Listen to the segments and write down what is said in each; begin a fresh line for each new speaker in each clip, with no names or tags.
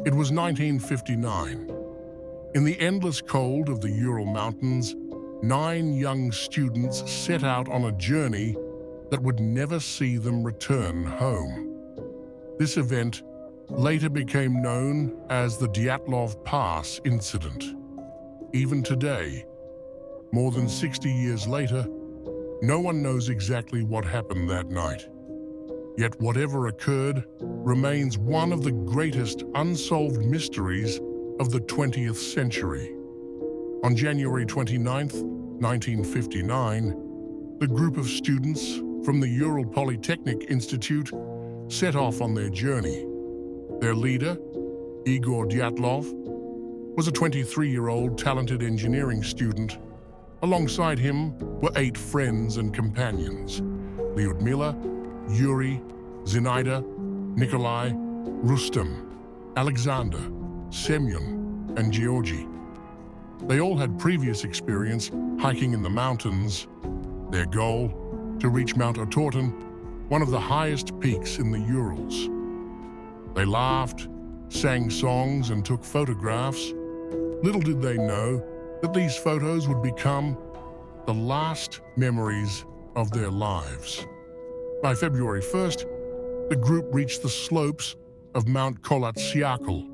It was 1959. In the endless cold of the Ural Mountains, 9 young students set out on a journey that would never see them return home. This event later became known as the Dyatlov Pass Incident. Even today, more than 60 years later, no one knows exactly what happened that night. Yet whatever occurred remains one of the greatest unsolved mysteries of the 20th century. On January 29, 1959, the group of students from the Ural Polytechnic Institute set off on their journey. Their leader, Igor Dyatlov, was a 23-year-old talented engineering student. Alongside him were 8 friends and companions: Lyudmila, Yuri, Zinaida, Nikolai, Rustam, Alexander, Semyon, and Georgy. They all had previous experience hiking in the mountains. Their goal, to reach Mount Otorten, one of the highest peaks in the Urals. They laughed, sang songs, and took photographs. Little did they know that these photos would become the last memories of their lives. By February 1st, the group reached the slopes of Mount Kolatsiakl,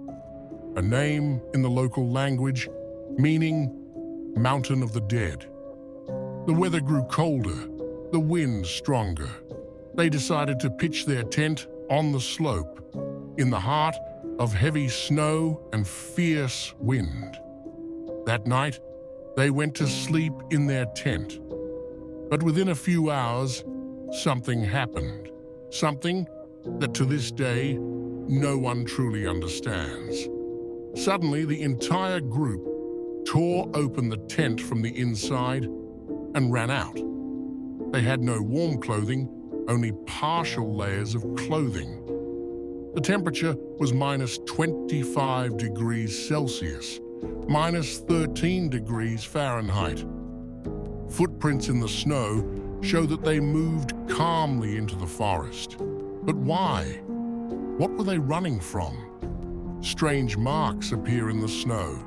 a name in the local language meaning Mountain of the Dead. The weather grew colder, the wind stronger. They decided to pitch their tent on the slope, in the heart of heavy snow and fierce wind. That night, they went to sleep in their tent. But within a few hours, something happened. Something that to this day, no one truly understands. Suddenly, the entire group tore open the tent from the inside and ran out. They had no warm clothing, only partial layers of clothing. The temperature was minus 25 degrees Celsius, minus 13 degrees Fahrenheit. Footprints in the snow show that they moved calmly into the forest. But why? What were they running from? Strange marks appear in the snow.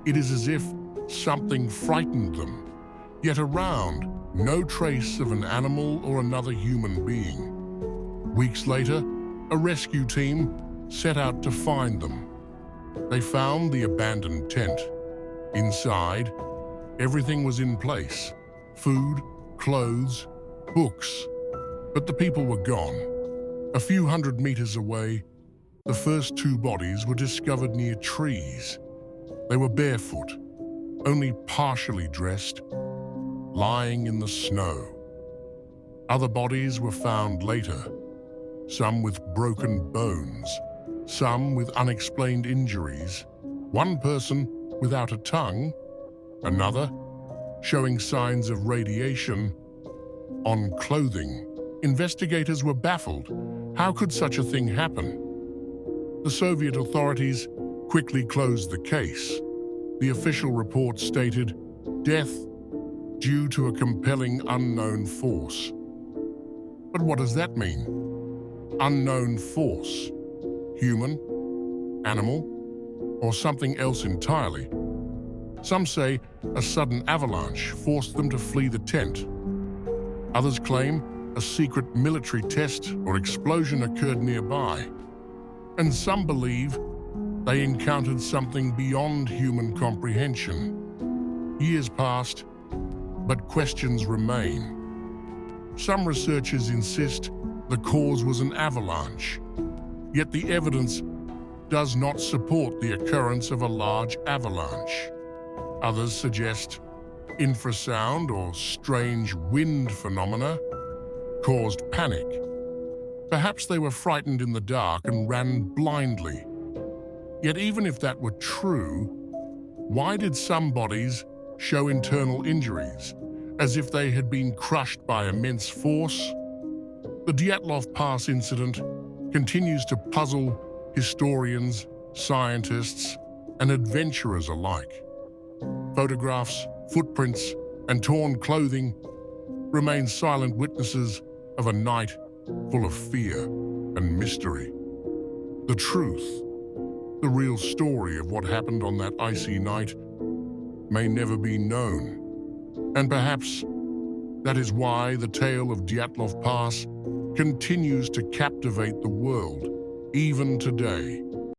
It is as if something frightened them. Yet around, no trace of an animal or another human being. Weeks later, a rescue team set out to find them. They found the abandoned tent. Inside, everything was in place: food, clothes, books. But the people were gone. A few hundred meters away, the first 2 bodies were discovered near trees. They were barefoot, only partially dressed, lying in the snow. Other bodies were found later, some with broken bones, some with unexplained injuries, one person without a tongue, another showing signs of radiation on clothing. Investigators were baffled. How could such a thing happen? The Soviet authorities quickly closed the case. The official report stated, "Death due to a compelling unknown force." But what does that mean? Unknown force? Human? Animal? Or something else entirely? Some say a sudden avalanche forced them to flee the tent. Others claim a secret military test or explosion occurred nearby. And some believe they encountered something beyond human comprehension. Years passed, but questions remain. Some researchers insist the cause was an avalanche, yet the evidence does not support the occurrence of a large avalanche. Others suggest infrasound or strange wind phenomena caused panic. Perhaps they were frightened in the dark and ran blindly. Yet even if that were true, why did some bodies show internal injuries, as if they had been crushed by immense force? The Dyatlov Pass incident continues to puzzle historians, scientists, and adventurers alike. Photographs, footprints, and torn clothing remain silent witnesses of a night full of fear and mystery. The truth The real story of what happened on that icy night may never be known, and perhaps that is why the tale of Dyatlov Pass continues to captivate the world even today.